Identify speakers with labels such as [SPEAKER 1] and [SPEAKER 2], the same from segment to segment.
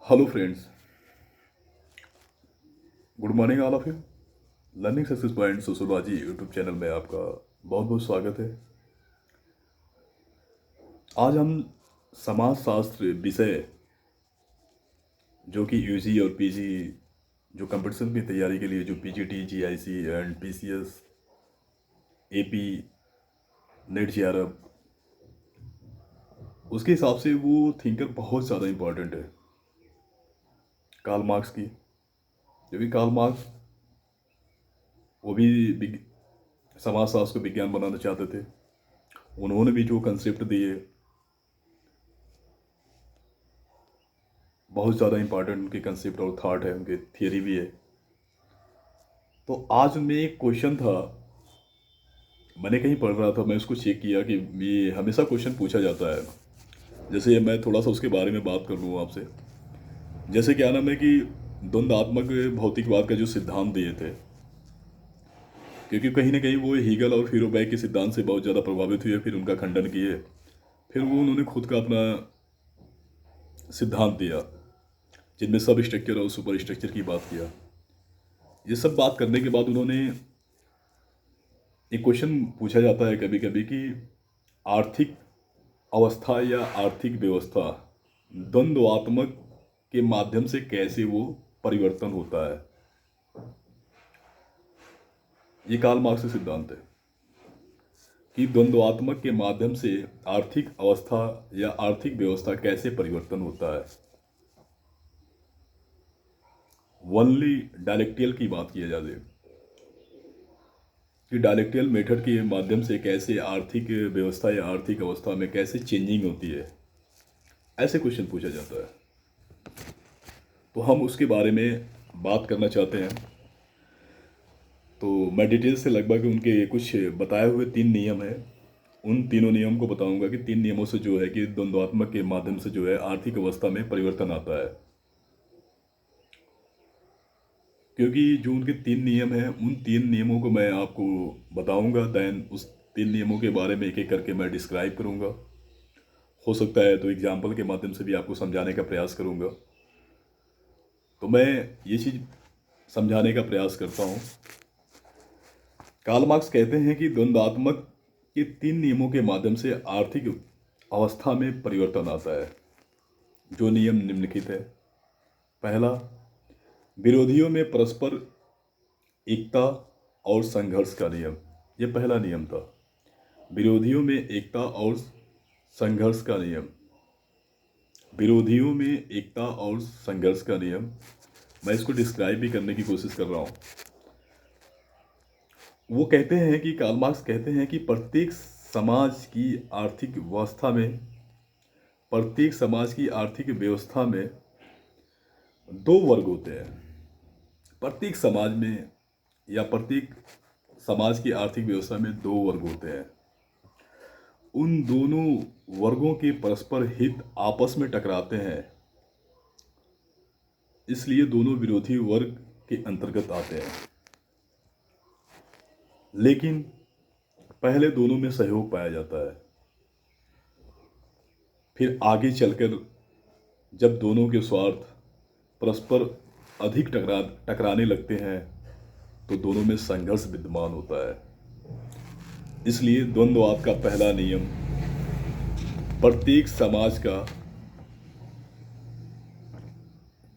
[SPEAKER 1] Hello friends, good morning all of you. Learning success point sociology YouTube channel में आपका बहुत बहुत स्वागत है। आज हम समाज शास्त्र विषय जो कि यूजी और पीजी जो कंपटीशन की तैयारी के लिए जो PGT, GIC and PCS, AP, net JRF, उसके हिसाब से वो थिंकर बहुत ज़्यादा इम्पोर्टेंट है। कार्ल मार्क्स की, क्योंकि कार्ल मार्क्स वो भी समाजशास्त्र को विज्ञान बनाना चाहते थे। उन्होंने भी जो कंसेप्ट दिए बहुत ज़्यादा इंपॉर्टेंट उनके कंसेप्ट और थॉट है, उनके थियरी भी है। तो आज में एक क्वेश्चन था, मैंने कहीं पढ़ रहा था, मैं उसको चेक किया कि ये हमेशा क्वेश्चन पूछा जाता है। जैसे मैं थोड़ा सा उसके बारे में बात कर लूँ आपसे। जैसे क्या नाम है कि द्वंद्वात्मक भौतिकवाद का जो सिद्धांत दिए थे, क्योंकि कहीं ना कहीं वो हीगल और फीरोबैक के सिद्धांत से बहुत ज़्यादा प्रभावित हुए, फिर उनका खंडन किए, फिर वो उन्होंने खुद का अपना सिद्धांत दिया, जिनमें सब स्ट्रक्चर और सुपर स्ट्रक्चर की बात किया। ये सब बात करने के बाद उन्होंने एक क्वेश्चन पूछा जाता है कभी कभी कि आर्थिक अवस्था या आर्थिक व्यवस्था द्वंद्वात्मक के माध्यम से कैसे वो परिवर्तन होता है। ये कार्ल मार्क्स का सिद्धांत है कि द्वंद्वात्मक के माध्यम से आर्थिक अवस्था या आर्थिक व्यवस्था कैसे परिवर्तन होता है। ओनली डायलेक्टियल की बात की जाए कि डायलेक्टियल मेथड के माध्यम से कैसे आर्थिक व्यवस्था या आर्थिक अवस्था में कैसे चेंजिंग होती है, ऐसे क्वेश्चन पूछा जाता है। तो हम उसके बारे में बात करना चाहते हैं। तो मैं डिटेल से लगभग उनके कुछ बताए हुए 3 नियम हैं, उन तीनों नियम को बताऊंगा कि 3 नियमों से जो है कि द्वंद्वात्मक के माध्यम से जो है आर्थिक अवस्था में परिवर्तन आता है। क्योंकि जो उनके 3 नियम हैं, उन 3 नियमों को मैं आपको बताऊंगा, देन उस 3 नियमों के बारे में एक एक करके मैं डिस्क्राइब करूंगा। हो सकता है तो एग्जाम्पल के माध्यम से भी आपको समझाने का प्रयास करूंगा। तो मैं ये चीज़ समझाने का प्रयास करता हूँ। कार्ल मार्क्स कहते हैं कि द्वंद्वात्मक के 3 नियमों के माध्यम से आर्थिक अवस्था में परिवर्तन आता है। जो नियम निम्नलिखित है। पहला, विरोधियों में परस्पर एकता और संघर्ष का नियम। यह पहला नियम था, विरोधियों में एकता और संघर्ष का नियम। विरोधियों में एकता और संघर्ष का नियम, मैं इसको डिस्क्राइब भी करने की कोशिश कर रहा हूँ। वो कहते हैं कि कार्ल मार्क्स कहते हैं कि प्रत्येक समाज की आर्थिक व्यवस्था में 2 वर्ग होते हैं। प्रत्येक समाज में या प्रत्येक समाज की आर्थिक व्यवस्था में 2 वर्ग होते हैं। उन दोनों वर्गों के परस्पर हित आपस में टकराते हैं, इसलिए दोनों विरोधी वर्ग के अंतर्गत आते हैं। लेकिन पहले दोनों में सहयोग पाया जाता है, फिर आगे चलकर जब दोनों के स्वार्थ परस्पर अधिक टकराने लगते हैं तो दोनों में संघर्ष विद्यमान होता है। इसलिए द्वंद्ववाद का पहला नियम प्रत्येक समाज का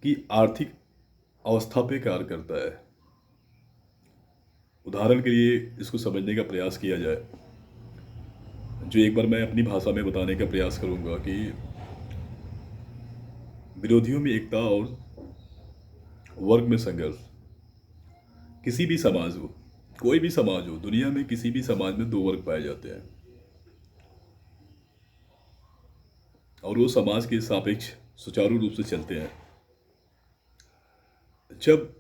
[SPEAKER 1] की आर्थिक अवस्था पे कार्य करता है। उदाहरण के लिए इसको समझने का प्रयास किया जाए, जो एक बार मैं अपनी भाषा में बताने का प्रयास करूंगा कि विरोधियों में एकता और वर्ग में संघर्ष। किसी भी समाज हो, कोई भी समाज हो, दुनिया में किसी भी समाज में 2 वर्ग पाए जाते हैं और वो समाज के सापेक्ष सुचारू रूप से चलते हैं। जब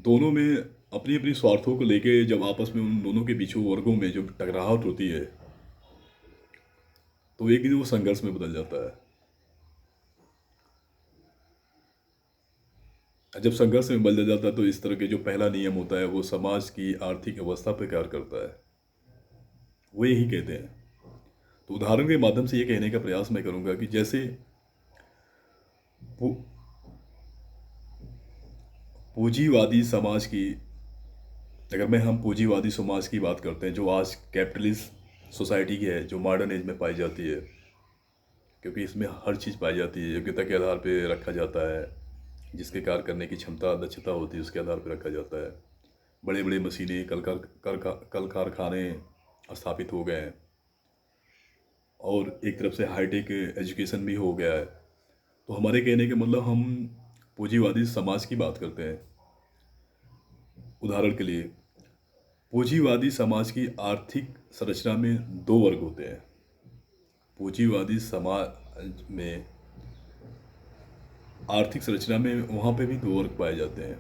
[SPEAKER 1] दोनों में अपनी अपनी स्वार्थों को लेके जब आपस में उन दोनों के बीचों वर्गों में जब टकराहट होती है तो एक दिन वो संघर्ष में बदल जाता है। जब संघर्ष में बदल जाता है तो इस तरह के जो पहला नियम होता है वो समाज की आर्थिक अवस्था पर कार्य करता है, वो यही कहते हैं। तो उदाहरण के माध्यम से ये कहने का प्रयास मैं करूंगा कि जैसे पू- पूंजीवादी समाज की, अगर मैं हम पूंजीवादी समाज की बात करते हैं जो आज कैपिटलिस्ट सोसाइटी की है, जो मॉडर्न एज में पाई जाती है, क्योंकि इसमें हर चीज़ पाई जाती है, योग्यता के आधार पे रखा जाता है, जिसके कार्य करने की क्षमता दक्षता होती है उसके आधार पर रखा जाता है। बड़े बड़े मशीनें कल कारखाने स्थापित हो गए हैं, और एक तरफ से हाईटेक एजुकेशन भी हो गया है। तो हमारे कहने के मतलब हम पूंजीवादी समाज की बात करते हैं। उदाहरण के लिए, पूंजीवादी समाज की आर्थिक संरचना में दो वर्ग होते हैं। पूंजीवादी समाज में आर्थिक संरचना में वहाँ पे भी दो वर्ग पाए जाते हैं।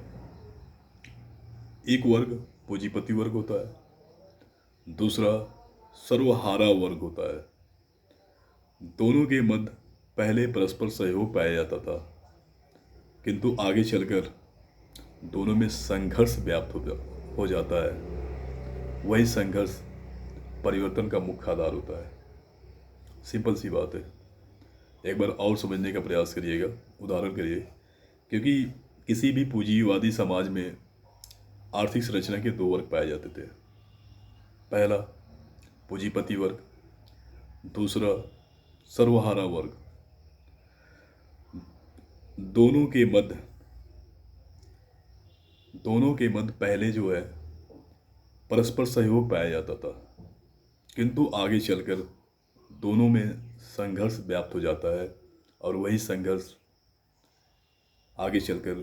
[SPEAKER 1] एक वर्ग पूंजीपति वर्ग होता है, दूसरा सर्वहारा वर्ग होता है। दोनों के मध्य पहले परस्पर सहयोग पाया जाता था, किंतु आगे चलकर दोनों में संघर्ष व्याप्त हो जाता है। वही संघर्ष परिवर्तन का मुख्य आधार होता है। सिंपल सी बात है, एक बार और समझने का प्रयास करिएगा, उदाहरण करिए। क्योंकि किसी भी पूंजीवादी समाज में आर्थिक संरचना के दो वर्ग पाए जाते थे। पहला पूंजीपति वर्ग, दूसरा सर्वहारा वर्ग। दोनों के मध्य पहले जो है परस्पर सहयोग पाया जाता था, किंतु आगे चलकर दोनों में संघर्ष व्याप्त हो जाता है, और वही संघर्ष आगे चलकर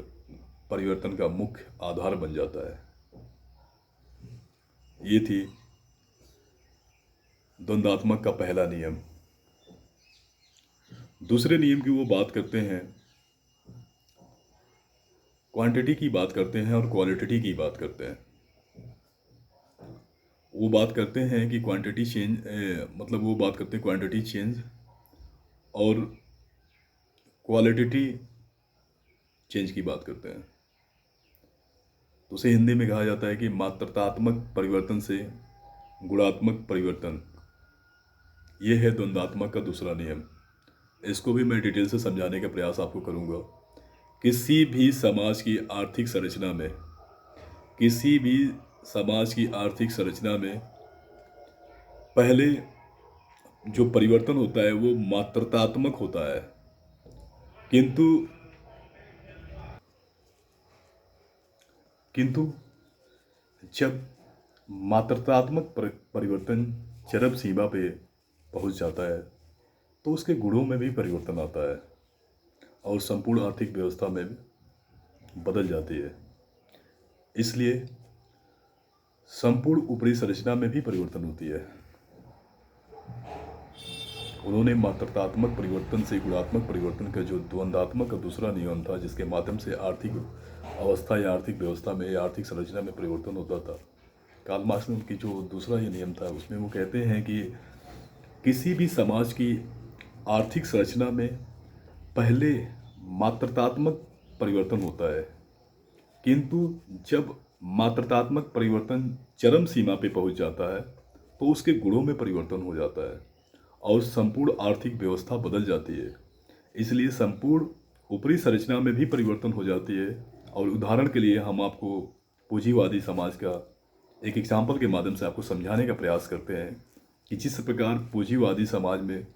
[SPEAKER 1] परिवर्तन का मुख्य आधार बन जाता है। ये थी द्वंद्वात्मक का पहला नियम। दूसरे नियम की वो बात करते हैं, क्वांटिटी की बात करते हैं और क्वालिटी की बात करते हैं। वो बात करते हैं कि क्वांटिटी चेंज, मतलब वो बात करते हैं क्वांटिटी चेंज और क्वालिटी चेंज की बात करते हैं। तो उसे हिंदी में कहा जाता है कि मात्रात्मक परिवर्तन से गुणात्मक परिवर्तन। ये है द्वंद्वात्मक का दूसरा नियम। इसको भी मैं डिटेल से समझाने का प्रयास आपको करूँगा। किसी भी समाज की आर्थिक संरचना में, किसी भी समाज की आर्थिक संरचना में पहले जो परिवर्तन होता है वो मात्रात्मक होता है, किंतु किंतु जब मात्रात्मक परिवर्तन चरम सीमा पे पहुंच जाता है तो उसके गुणों में भी परिवर्तन आता है और संपूर्ण आर्थिक व्यवस्था में भी बदल जाती है। इसलिए संपूर्ण ऊपरी संरचना में भी परिवर्तन होती है। उन्होंने मात्रात्मक परिवर्तन से गुणात्मक परिवर्तन का जो द्वंद्वात्मक का दूसरा नियम था, जिसके माध्यम से आर्थिक अवस्था या आर्थिक व्यवस्था में या आर्थिक संरचना में परिवर्तन होता था, कार्ल मार्क्स ने उनकी जो दूसरा ये नियम था उसमें वो कहते हैं कि किसी भी समाज की आर्थिक संरचना में पहले मात्रात्मक परिवर्तन होता है, किंतु जब मात्रात्मक परिवर्तन चरम सीमा पे पहुंच जाता है तो उसके गुणों में परिवर्तन हो जाता है और संपूर्ण आर्थिक व्यवस्था बदल जाती है। इसलिए संपूर्ण ऊपरी संरचना में भी परिवर्तन हो जाती है। और उदाहरण के लिए हम आपको पूंजीवादी समाज का एक एग्जाम्पल के माध्यम से आपको समझाने का प्रयास करते हैं कि जिस प्रकार पूंजीवादी समाज में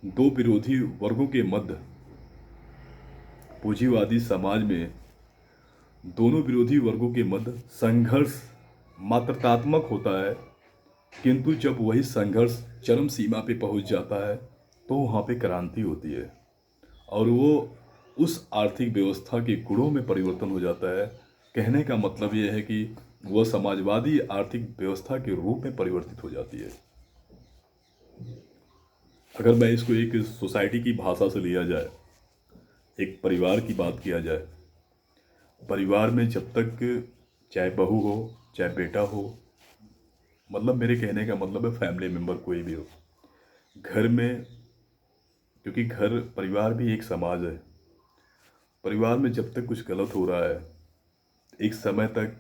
[SPEAKER 1] दो विरोधी वर्गों के मध्य, पूंजीवादी समाज में दोनों विरोधी वर्गों के मध्य संघर्ष मात्रात्मक होता है, किंतु जब वही संघर्ष चरम सीमा पे पहुंच जाता है तो वहाँ पे क्रांति होती है और वो उस आर्थिक व्यवस्था के गुणों में परिवर्तन हो जाता है। कहने का मतलब ये है कि वह समाजवादी आर्थिक व्यवस्था के रूप में परिवर्तित हो जाती है। अगर मैं इसको एक सोसाइटी की भाषा से लिया जाए, एक परिवार की बात किया जाए, परिवार में जब तक चाहे बहू हो चाहे बेटा हो, मतलब मेरे कहने का मतलब है फैमिली मेम्बर कोई भी हो, घर में, क्योंकि घर परिवार भी एक समाज है, परिवार में जब तक कुछ गलत हो रहा है एक समय तक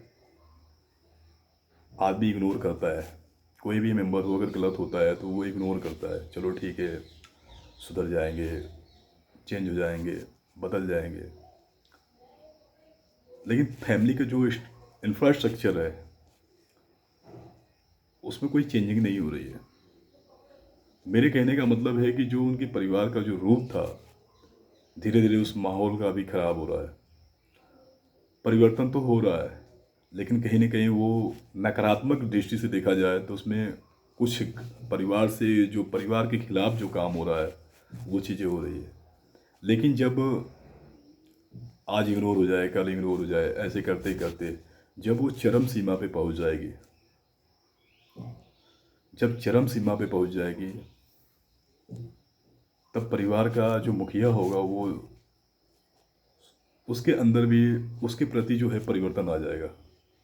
[SPEAKER 1] आदमी इग्नोर करता है। कोई भी मेंबर हो अगर गलत होता है तो वो इग्नोर करता है, चलो ठीक है सुधर जाएंगे, चेंज हो जाएंगे, बदल जाएंगे, लेकिन फैमिली का जो इंफ्रास्ट्रक्चर है उसमें कोई चेंजिंग नहीं हो रही है। मेरे कहने का मतलब है कि जो उनके परिवार का जो रूप था, धीरे धीरे उस माहौल का भी खराब हो रहा है। परिवर्तन तो हो रहा है, लेकिन कहीं ना कहीं वो नकारात्मक दृष्टि से देखा जाए तो उसमें कुछ परिवार से, जो परिवार के खिलाफ जो काम हो रहा है वो चीज़ें हो रही है। लेकिन जब आज इग्नोर हो जाए, कल इग्नोर हो जाए, ऐसे करते करते जब वो चरम सीमा पे पहुंच जाएगी, जब चरम सीमा पे पहुंच जाएगी, तब परिवार का जो मुखिया होगा वो, उसके अंदर भी उसके प्रति जो है परिवर्तन आ जाएगा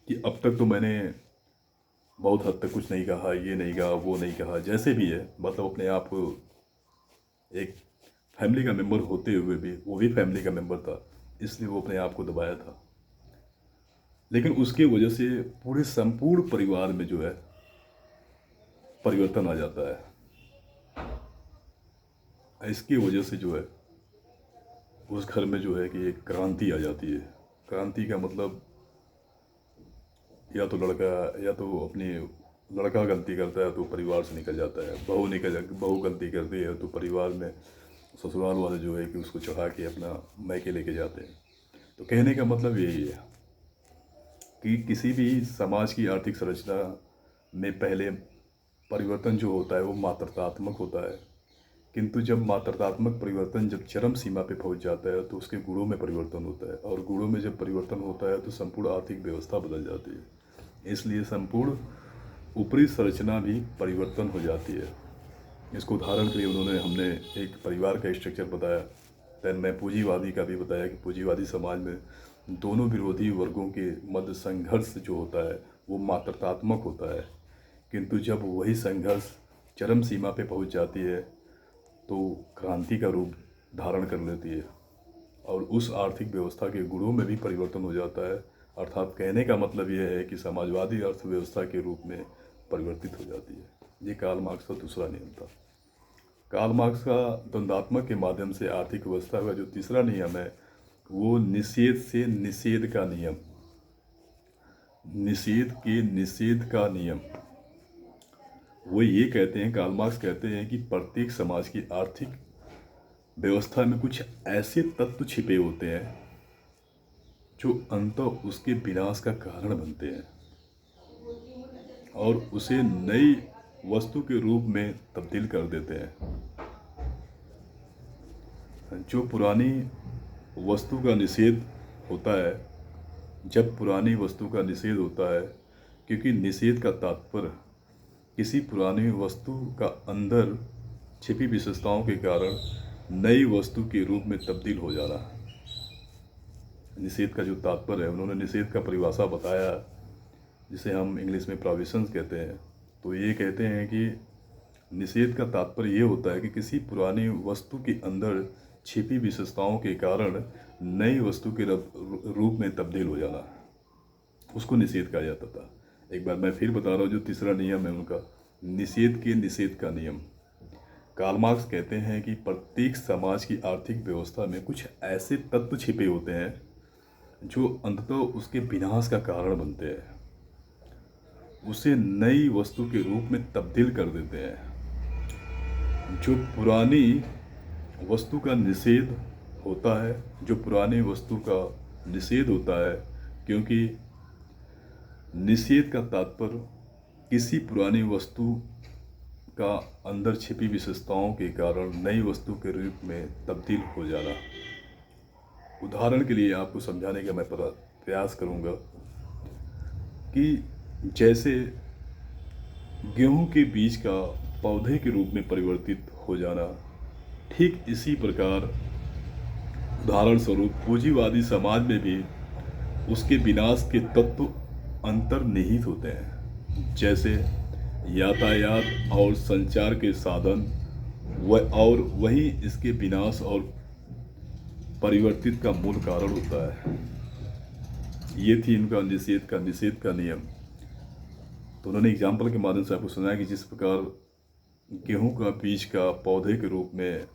[SPEAKER 1] कि अब तक तो मैंने बहुत हद तक कुछ नहीं कहा, ये नहीं कहा, वो नहीं कहा, जैसे भी है, मतलब अपने आप को एक फैमिली का मेंबर होते हुए भी वो भी फैमिली का मेंबर था, इसलिए वो अपने आप को दबाया था। लेकिन उसकी वजह से पूरे संपूर्ण परिवार में जो है परिवर्तन आ जाता है। इसकी वजह से जो है उस घर में जो है कि एक क्रांति आ जाती है। क्रांति का मतलब, या तो लड़का, या तो अपनी लड़का गलती करता है तो परिवार से निकल जाता है, बहू गलती करती है तो परिवार में ससुराल वाले जो है कि उसको चढ़ा के अपना मैके लेके जाते हैं। तो कहने का मतलब यही है कि किसी भी समाज की आर्थिक संरचना में पहले परिवर्तन जो होता है वो मात्रात्मक होता है, किंतु जब मात्रात्मक परिवर्तन जब चरम सीमा पे पहुंच जाता है तो उसके गुणों में परिवर्तन होता है, और गुणों में जब परिवर्तन होता है तो संपूर्ण आर्थिक व्यवस्था बदल जाती है। इसलिए संपूर्ण ऊपरी संरचना भी परिवर्तन हो जाती है। इसको उदाहरण के लिए हमने एक परिवार का स्ट्रक्चर बताया, देन मैं पूंजीवादी का भी बताया कि पूंजीवादी समाज में दोनों विरोधी वर्गों के मध्य संघर्ष जो होता है वो मात्रात्मक होता है, किंतु जब वही संघर्ष चरम सीमा पे पहुंच जाती है तो क्रांति का रूप धारण कर लेती है, और उस आर्थिक व्यवस्था के गुणों में भी परिवर्तन हो जाता है। अर्थात कहने का मतलब यह है कि समाजवादी अर्थव्यवस्था के रूप में परिवर्तित हो जाती है। ये कार्ल मार्क्स का दूसरा नियम था। कार्ल मार्क्स का द्वंद्वात्मक के माध्यम से आर्थिक व्यवस्था का जो तीसरा नियम है वो निषेध से निषेध का नियम, निषेध के निषेध का नियम। वो ये कहते हैं, कार्ल मार्क्स कहते हैं कि प्रत्येक समाज की आर्थिक व्यवस्था में कुछ ऐसे तत्व छिपे होते हैं जो अंततः उसके विनाश का कारण बनते हैं और उसे नई वस्तु के रूप में तब्दील कर देते हैं। जो पुरानी वस्तु का निषेध होता है, जब पुरानी वस्तु का निषेध होता है, क्योंकि निषेध का तात्पर्य किसी पुरानी वस्तु का अंदर छिपी विशेषताओं के कारण नई वस्तु के रूप में तब्दील हो जाना। निषेध का जो तात्पर्य है, उन्होंने निषेध का परिभाषा बताया जिसे हम इंग्लिश में प्रोविशंस कहते हैं। तो ये कहते हैं कि निषेध का तात्पर्य ये होता है कि किसी पुरानी वस्तु के अंदर छिपी विशेषताओं के कारण नई वस्तु के रूप में तब्दील हो जाना, उसको निषेध कहा जाता था। एक बार मैं फिर बता रहा हूँ, जो तीसरा नियम है उनका, निषेध के निषेध का नियम। कार्ल मार्क्स कहते हैं कि प्रत्येक समाज की आर्थिक व्यवस्था में कुछ ऐसे तत्व छिपे होते हैं जो अंततः उसके विनाश का कारण बनते हैं, उसे नई वस्तु के रूप में तब्दील कर देते हैं। जो पुरानी वस्तु का निषेध होता है, जो पुरानी वस्तु का निषेध होता है, क्योंकि निषेध का तात्पर्य किसी पुरानी वस्तु का अंदर छिपी विशेषताओं के कारण नई वस्तु के रूप में तब्दील हो जाना। उदाहरण के लिए आपको समझाने का मैं प्रयास करूंगा कि जैसे गेहूं के बीज का पौधे के रूप में परिवर्तित हो जाना, ठीक इसी प्रकार उदाहरण स्वरूप पूंजीवादी समाज में भी उसके विनाश के तत्व अंतर्निहित होते हैं। जैसे यातायात और संचार के साधन और वही इसके विनाश और परिवर्तित का मूल कारण होता है। ये थी इनका निषेध का नियम। तो उन्होंने एग्जाम्पल के माध्यम से आपको सुनाया कि जिस प्रकार गेहूं का बीज का पौधे के रूप में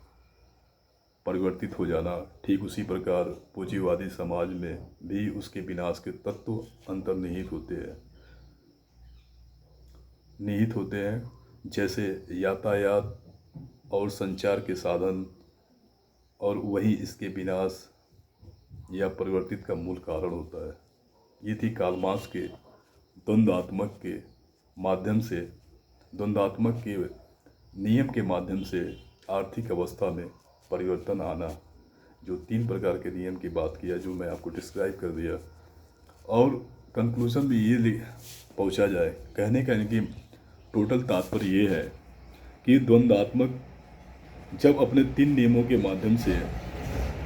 [SPEAKER 1] परिवर्तित हो जाना, ठीक उसी प्रकार पूंजीवादी समाज में भी उसके विनाश के तत्व अंतर्निहित होते हैं। जैसे यातायात और संचार के साधन, और वही इसके विनाश या परिवर्तित का मूल कारण होता है। ये थी कार्ल मार्क्स के द्वंद्वात्मक के माध्यम से, द्वंद्वात्मक के नियम के माध्यम से आर्थिक अवस्था में परिवर्तन आना, जो 3 प्रकार के नियम की बात किया, जो मैं आपको डिस्क्राइब कर दिया। और कंक्लूजन भी ये पहुंचा जाए, कहने का इनकी टोटल तात्पर्य ये है कि द्वंद्वात्मक जब अपने 3 नियमों के माध्यम से,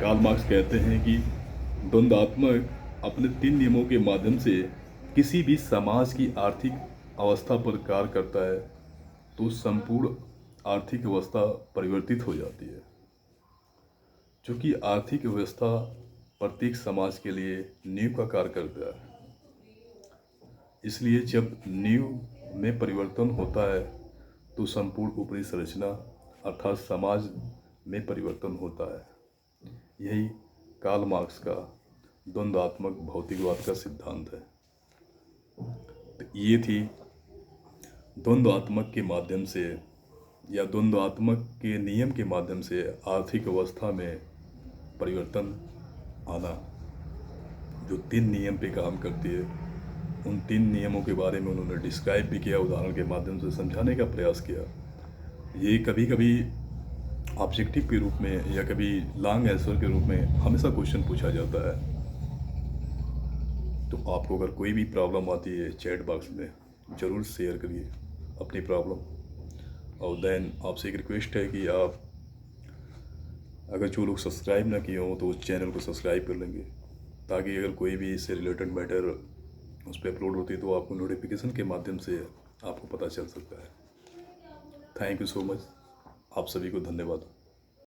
[SPEAKER 1] कार्ल मार्क्स कहते हैं कि द्वंद्वात्मक अपने 3 नियमों के माध्यम से किसी भी समाज की आर्थिक अवस्था पर कार्य करता है, तो संपूर्ण आर्थिक अवस्था परिवर्तित हो जाती है। चूँकि आर्थिक व्यवस्था प्रत्येक समाज के लिए नींव का कार्य करता है, इसलिए जब नींव में परिवर्तन होता है तो संपूर्ण ऊपरी संरचना अर्थात समाज में परिवर्तन होता है। यही कार्ल मार्क्स का द्वंद्वात्मक भौतिकवाद का सिद्धांत है। तो ये थी द्वंद्वात्मक के माध्यम से या द्वंद्वात्मक के नियम के माध्यम से आर्थिक अवस्था में परिवर्तन आना, जो 3 नियम पे काम करती है। उन 3 नियमों के बारे में उन्होंने डिस्क्राइब भी किया, उदाहरण के माध्यम से समझाने का प्रयास किया। ये कभी कभी ऑब्जेक्टिव के रूप में या कभी लॉन्ग आंसर के रूप में हमेशा क्वेश्चन पूछा जाता है। तो आपको अगर कोई भी प्रॉब्लम आती है, चैट बॉक्स में ज़रूर शेयर करिए अपनी प्रॉब्लम। और देन आपसे एक रिक्वेस्ट है कि आप अगर जो लोग सब्सक्राइब ना किए हों तो उस चैनल को सब्सक्राइब कर लेंगे, ताकि अगर कोई भी इससे रिलेटेड मैटर उस पर अपलोड होती है तो आपको नोटिफिकेशन के माध्यम से आपको पता चल सकता है। थैंक यू सो मच, आप सभी को धन्यवाद।